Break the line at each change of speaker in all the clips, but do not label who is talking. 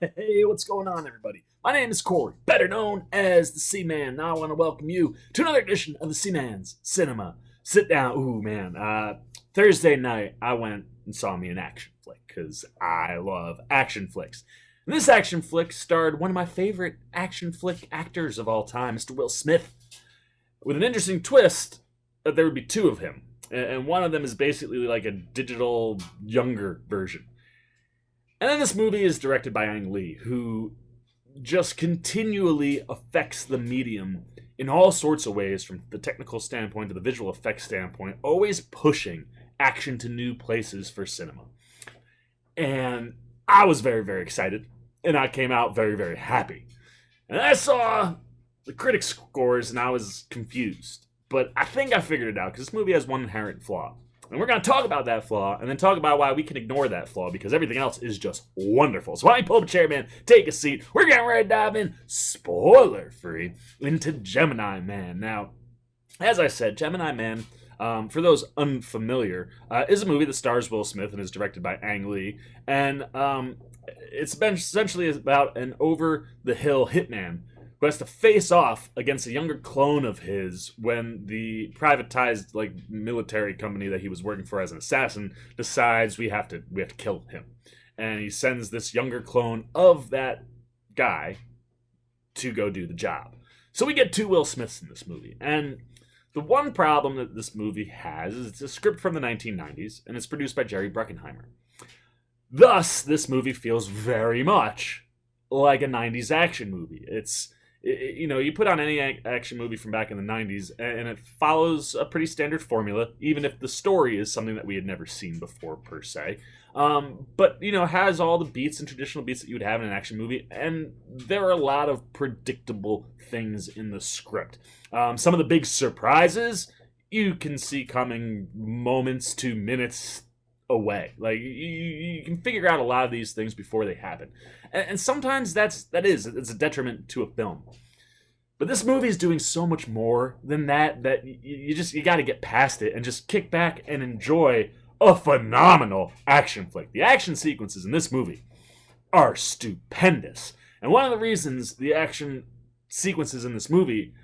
Hey, what's going on, everybody? My name is Corey, better known as the Seaman. Now I want to welcome you to another edition of the Seaman's Cinema Sit Down. Ooh, man. Thursday night, I went and saw me an action flick because I love action flicks. And this action flick starred one of my favorite action flick actors of all time, Mr. Will Smith, with an interesting twist that there would be two of him. And one of them is basically like a digital, younger version. And then this movie is directed by Ang Lee, who just continually affects the medium in all sorts of ways, from the technical standpoint to the visual effects standpoint, always pushing action to new places for cinema. And I was very, very excited, and I came out very, very happy. And I saw the critic scores, and I was confused. But I think I figured it out, because this movie has one inherent flaw. And we're going to talk about that flaw, and then talk about why we can ignore that flaw, because everything else is just wonderful. So why don't you pull up a chair, man, take a seat. We're getting ready to dive in, spoiler-free, into Gemini Man. Now, as I said, Gemini Man, for those unfamiliar, is a movie that stars Will Smith and is directed by Ang Lee. And it's been essentially about an over-the-hill hitman who has to face off against a younger clone of his when the privatized military company that he was working for as an assassin decides we have to kill him. And he sends this younger clone of that guy to go do the job. So we get two Will Smiths in this movie. And the one problem that this movie has is it's a script from the 1990s, and it's produced by Jerry Bruckheimer. Thus, this movie feels very much like a 90s action movie. You put on any action movie from back in the 90s, and it follows a pretty standard formula, even if the story is something that we had never seen before, per se. But has all the beats and traditional beats that you would have in an action movie, and there are a lot of predictable things in the script. Some of the big surprises you can see coming moments to minutes away. You can figure out a lot of these things before they happen, and sometimes it's a detriment to a film. But this movie is doing so much more than that you got to get past it and just kick back and enjoy a phenomenal action flick. The action sequences in this movie are stupendous, and one of the reasons the action sequences in this movie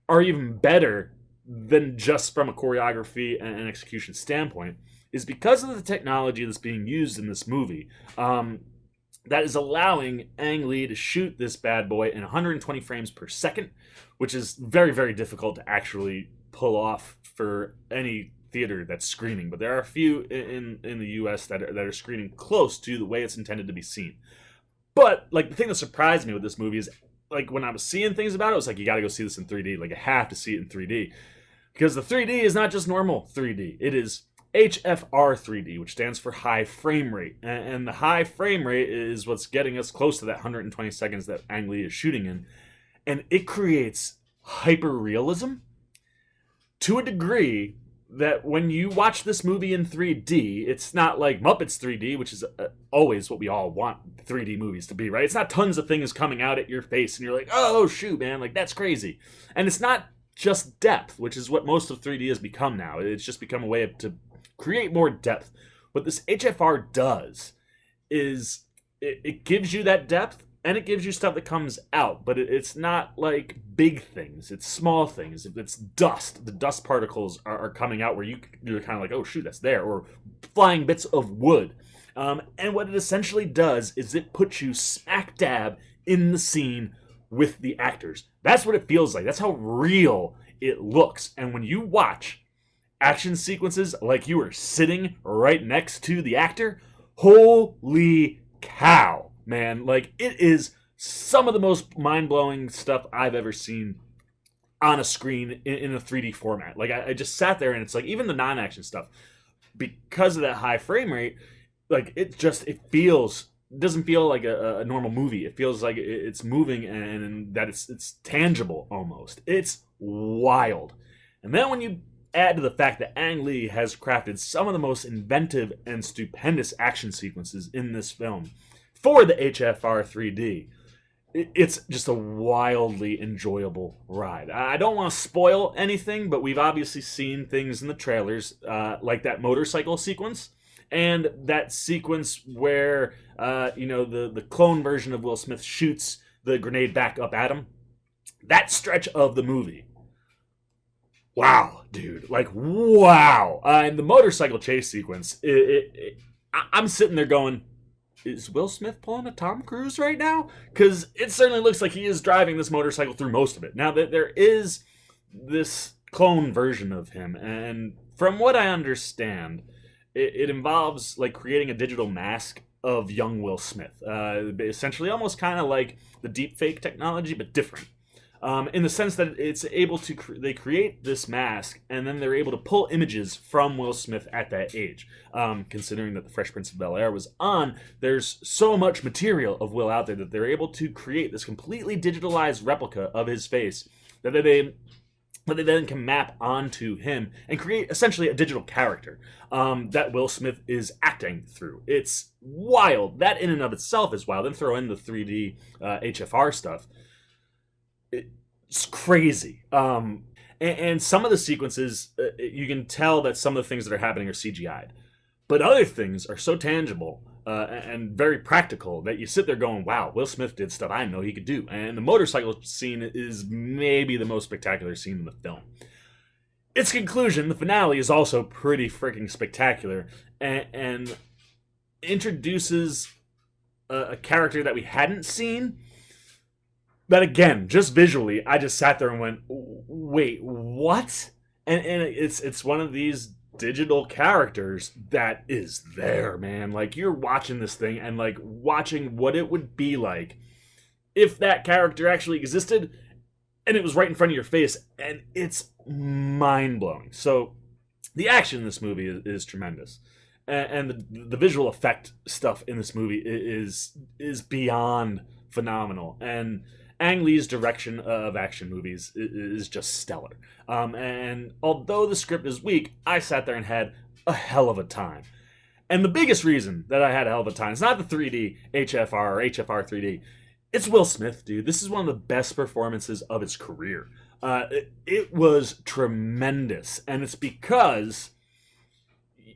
are even better than just from a choreography and execution standpoint is because of the technology that's being used in this movie, that is allowing Ang Lee to shoot this bad boy in 120 frames per second, which is very, very difficult to actually pull off for any theater that's screening. But there are a few in the U.S. that are screening close to the way it's intended to be seen. But the thing that surprised me with this movie is when I was seeing things about it, I was you got to go see this in 3D. I have to see it in 3D, because the 3D is not just normal 3D. It is HFR 3D, which stands for high frame rate. And the high frame rate is what's getting us close to that 120 seconds that Ang Lee is shooting in. And it creates hyper-realism to a degree that when you watch this movie in 3D, it's not like Muppets 3D, which is always what we all want 3D movies to be, right? It's not tons of things coming out at your face and you're like, oh, shoot, man, that's crazy. And it's not just depth, which is what most of 3D has become now. It's just become a way to create more depth. What this HFR does is it gives you that depth, and it gives you stuff that comes out, but it's not like big things. It's small things. If it's dust, the dust particles are coming out where you're kind of like, oh shoot, that's there, or flying bits of wood. And what it essentially does is it puts you smack dab in the scene with the actors. That's what it feels like. That's how real it looks. And when you watch action sequences like you are sitting right next to the actor, holy cow, man. It is some of the most mind-blowing stuff I've ever seen on a screen in a 3D format. I just sat there, and it's even the non-action stuff, because of that high frame rate, it doesn't feel like a normal movie. It feels like it's moving, and that it's tangible almost. It's wild. And then when you add to the fact that Ang Lee has crafted some of the most inventive and stupendous action sequences in this film for the HFR 3D, it's just a wildly enjoyable ride. I don't want to spoil anything, but we've obviously seen things in the trailers, like that motorcycle sequence. and that sequence where the clone version of Will Smith shoots the grenade back up at him. That stretch of the movie, wow, dude, like wow. And the motorcycle chase sequence, I'm sitting there going, is Will Smith pulling a Tom Cruise right now? Because it certainly looks like he is driving this motorcycle through most of it. Now that there is this clone version of him, and from what I understand, it involves like creating a digital mask of young Will Smith, essentially almost kind of like the deepfake technology, but different. In the sense that it's able to, they create this mask and then they're able to pull images from Will Smith at that age. Considering that The Fresh Prince of Bel-Air was on, there's so much material of Will out there that they're able to create this completely digitalized replica of his face that they then can map onto him and create essentially a digital character that Will Smith is acting through. It's wild. That in and of itself is wild. Then throw in the 3D HFR stuff. It's crazy. And some of the sequences, you can tell that some of the things that are happening are CGI'd. But other things are so tangible and very practical that you sit there going, wow, Will Smith did stuff I didn't know he could do. And the motorcycle scene is maybe the most spectacular scene in the film. Its conclusion, the finale, is also pretty freaking spectacular and introduces a character that we hadn't seen. But again, just visually, I just sat there and went, wait, what? And it's one of these digital characters that is there, man. Like, you're watching this thing and like watching what it would be like if that character actually existed and it was right in front of your face, and it's mind-blowing. So the action in this movie is tremendous. And the visual effect stuff in this movie is beyond phenomenal. And Ang Lee's direction of action movies is just stellar. And although the script is weak, I sat there and had a hell of a time. And the biggest reason that I had a hell of a time is not the 3D HFR or HFR 3D. It's Will Smith, dude. This is one of the best performances of his career. It was tremendous. And it's because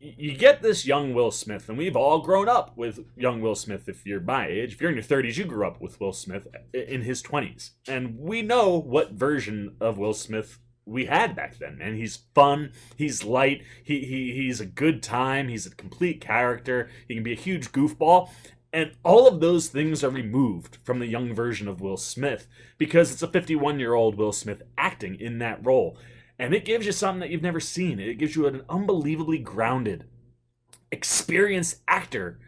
you get this young Will Smith, and we've all grown up with young Will Smith. If you're my age, if you're in your 30s, you grew up with Will Smith in his 20s. And we know what version of Will Smith we had back then, man. He's fun, he's light, he's a good time, he's a complete character, he can be a huge goofball. And all of those things are removed from the young version of Will Smith because it's a 51-year-old Will Smith acting in that role. And it gives you something that you've never seen. It gives you an unbelievably grounded, experienced actor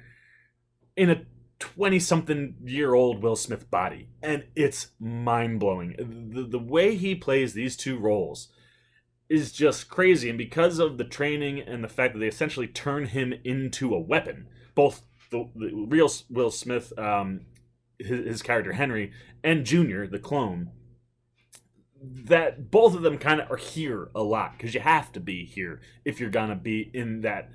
in a 20-something-year-old Will Smith body. And it's mind-blowing. The way he plays these two roles is just crazy. And because of the training and the fact that they essentially turn him into a weapon, both the real Will Smith, his character Henry, and Junior, the clone, that both of them kind of are here a lot because you have to be here if you're gonna be in that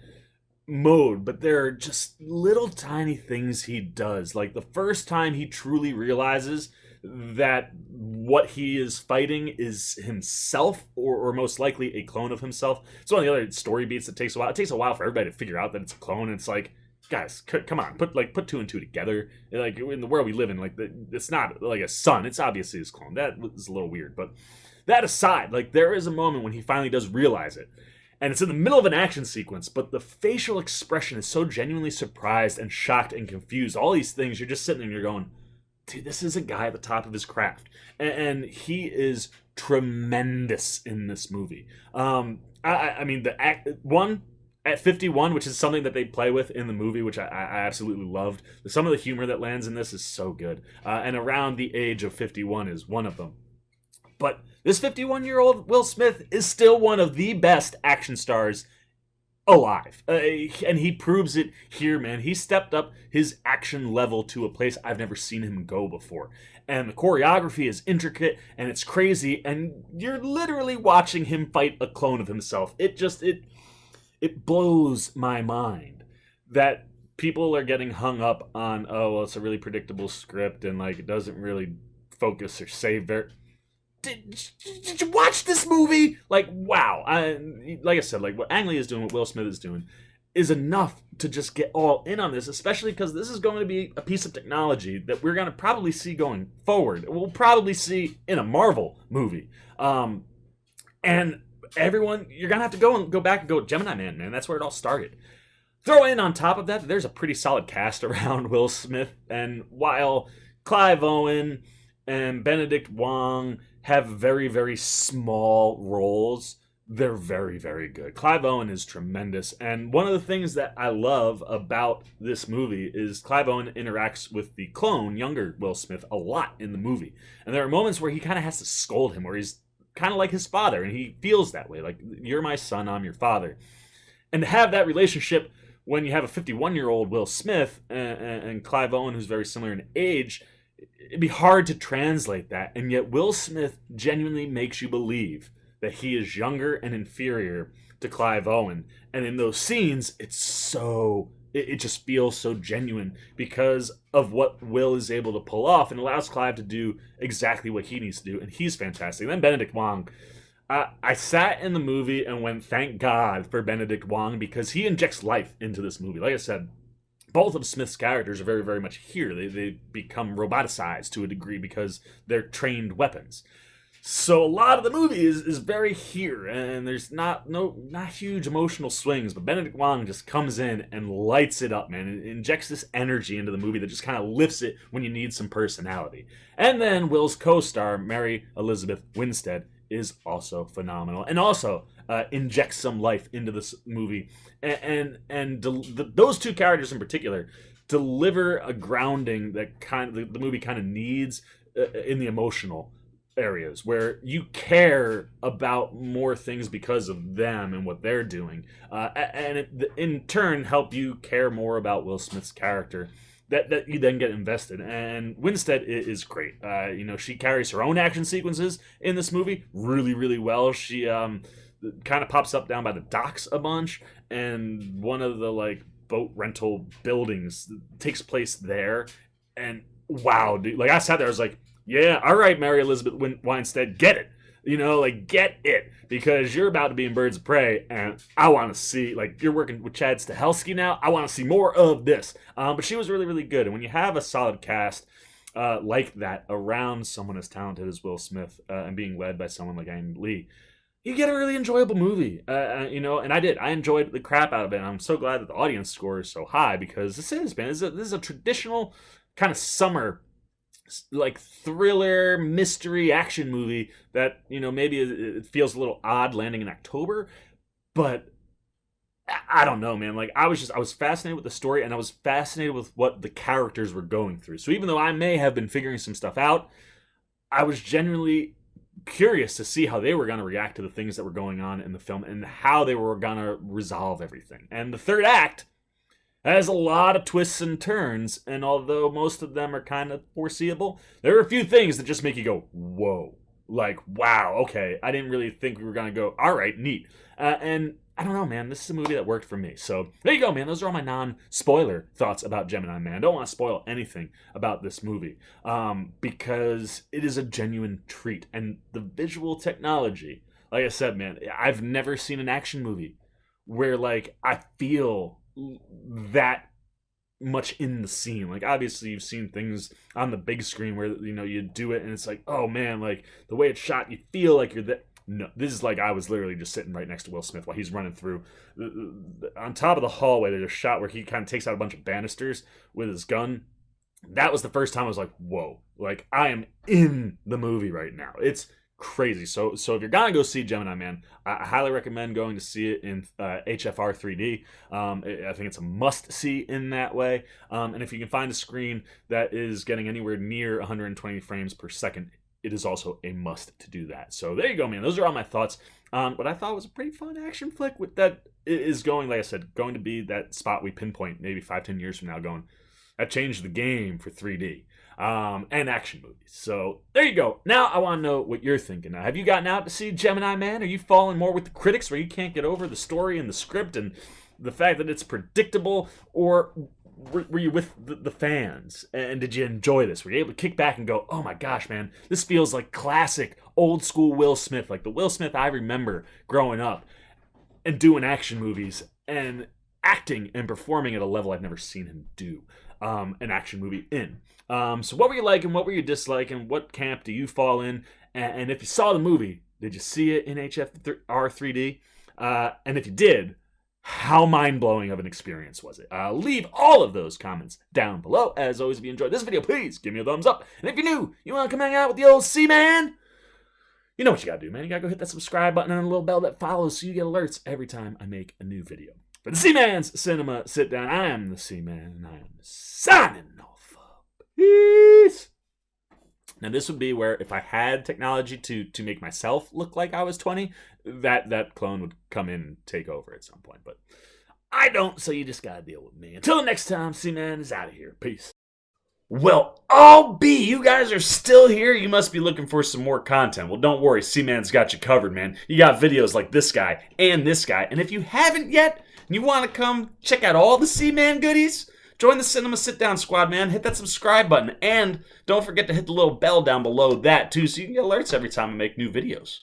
mode. But there are just little tiny things he does, like the first time he truly realizes that what he is fighting is himself, or most likely a clone of himself. It's one of the other story beats that takes a while. It takes a while for everybody to figure out that it's a clone. And it's like, guys, come on, put two and two together. Like, in the world we live in, like, it's not like a son. It's obviously his clone. That was a little weird, but that aside, like, there is a moment when he finally does realize it, and it's in the middle of an action sequence. But the facial expression is so genuinely surprised and shocked and confused. All these things, you're just sitting there and you're going, dude, this is a guy at the top of his craft, and he is tremendous in this movie. I mean, the act one. At 51, which is something that they play with in the movie, which I absolutely loved. Some of the humor that lands in this is so good. And around the age of 51 is one of them. But this 51-year-old Will Smith is still one of the best action stars alive. And he proves it here, man. He stepped up his action level to a place I've never seen him go before. And the choreography is intricate, and it's crazy, and you're literally watching him fight a clone of himself. It blows my mind that people are getting hung up on, oh, well, it's a really predictable script and like it doesn't really focus or say very. Did you watch this movie? Like, wow. Like I said, like what Ang Lee is doing, what Will Smith is doing, is enough to just get all in on this, especially because this is going to be a piece of technology that we're going to probably see going forward. We'll probably see in a Marvel movie. And everyone, you're going to have to go back and go Gemini Man, man. That's where it all started. Throw in on top of that, there's a pretty solid cast around Will Smith. And while Clive Owen and Benedict Wong have very, very small roles, they're very, very good. Clive Owen is tremendous. And one of the things that I love about this movie is Clive Owen interacts with the clone, younger Will Smith, a lot in the movie. And there are moments where he kind of has to scold him, where he's kind of like his father, and he feels that way. Like, you're my son, I'm your father. And to have that relationship when you have a 51-year-old Will Smith and Clive Owen, who's very similar in age, it'd be hard to translate that. And yet Will Smith genuinely makes you believe that he is younger and inferior to Clive Owen. And in those scenes, it just feels so genuine because of what Will is able to pull off, and allows Clive to do exactly what he needs to do. And he's fantastic. And then Benedict Wong. I sat in the movie and went, thank God for Benedict Wong, because he injects life into this movie. Like I said, both of Smith's characters are very, very much here. They become roboticized to a degree because they're trained weapons. So a lot of the movie is very here, and there's not huge emotional swings, but Benedict Wong just comes in and lights it up, man, and injects this energy into the movie that just kind of lifts it when you need some personality. And then Will's co-star, Mary Elizabeth Winstead, is also phenomenal, and also injects some life into this movie, and those two characters in particular deliver a grounding that the movie kind of needs in the emotional areas, where you care about more things because of them and what they're doing, and it, in turn, help you care more about Will Smith's character, that you then get invested. And Winstead is great. She carries her own action sequences in this movie really, really well. She kind of pops up down by the docks a bunch, and one of the boat rental buildings takes place there. And wow, dude, I sat there, I was like, yeah, all right, Mary Elizabeth Winstead, get it. Get it, because you're about to be in Birds of Prey, and I want to see, you're working with Chad Stahelski now, I want to see more of this. But she was really, really good, and when you have a solid cast like that around someone as talented as Will Smith, and being led by someone like Ang Lee, you get a really enjoyable movie, and I enjoyed the crap out of it, and I'm so glad that the audience score is so high, because this is a traditional kind of summer thriller mystery action movie that maybe it feels a little odd landing in October, but I don't know, man. I was fascinated with the story, and I was fascinated with what the characters were going through. So even though I may have been figuring some stuff out, I was genuinely curious to see how they were going to react to the things that were going on in the film and how they were going to resolve everything. And the third act has a lot of twists and turns, and although most of them are kind of foreseeable, there are a few things that just make you go, whoa. Wow, okay, I didn't really think we were going to go, all right, neat. And I don't know, man, this is a movie that worked for me. So there you go, man. Those are all my non-spoiler thoughts about Gemini Man. I don't want to spoil anything about this movie, because it is a genuine treat. And the visual technology, like I said, man, I've never seen an action movie where, I feel that much in the scene. Obviously you've seen things on the big screen where you do it and it's oh man, the way it's shot, you feel like you're there. No, this is I was literally just sitting right next to Will Smith while he's running through on top of the hallway. There's a shot where he kind of takes out a bunch of banisters with his gun. That was the first time I was whoa, I am in the movie right now. It's crazy. So if you're gonna go see Gemini Man, I highly recommend going to see it in HFR 3D. I think it's a must see in that way. And if you can find a screen that is getting anywhere near 120 frames per second, it is also a must to do that. So there you go, man. Those are all my thoughts. What I thought was a pretty fun action flick with that is going, like I said, going to be that spot we pinpoint maybe 5-10 years from now, going, that changed the game for 3D. And action movies. So there you go. Now I want to know what you're thinking. Now, have you gotten out to see Gemini Man? Are you falling more with the critics where you can't get over the story and the script and the fact that it's predictable? Or were you with the fans? And did you enjoy this? Were you able to kick back and go, oh my gosh, man, this feels like classic old school Will Smith, like the Will Smith I remember growing up and doing action movies? And acting and performing at a level I've never seen him do an action movie in. So what were you liking? What were you disliking? What camp do you fall in? And if you saw the movie, did you see it in HFR 3D? And if you did, how mind-blowing of an experience was it? Leave all of those comments down below. As always, if you enjoyed this video, please give me a thumbs up. And if you're new, you want to come hang out with the old C-Man? You know what you gotta do, man. You gotta go hit that subscribe button and the little bell that follows so you get alerts every time I make a new video. For the C-Man's Cinema Sit Down, I am the C-Man, and I am signing off. Peace! Now, this would be where if I had technology to make myself look like I was 20, that clone would come in and take over at some point. But I don't, so you just gotta deal with me. Until next time, C-Man is out of here. Peace. Well, you guys are still here? You must be looking for some more content. Well, don't worry, C-Man's got you covered, man. You got videos like this guy and this guy. And if you haven't yet, and you want to come check out all the C-Man goodies, join the Cinema Sit Down squad, man. Hit that subscribe button. And don't forget to hit the little bell down below that, too, so you can get alerts every time I make new videos.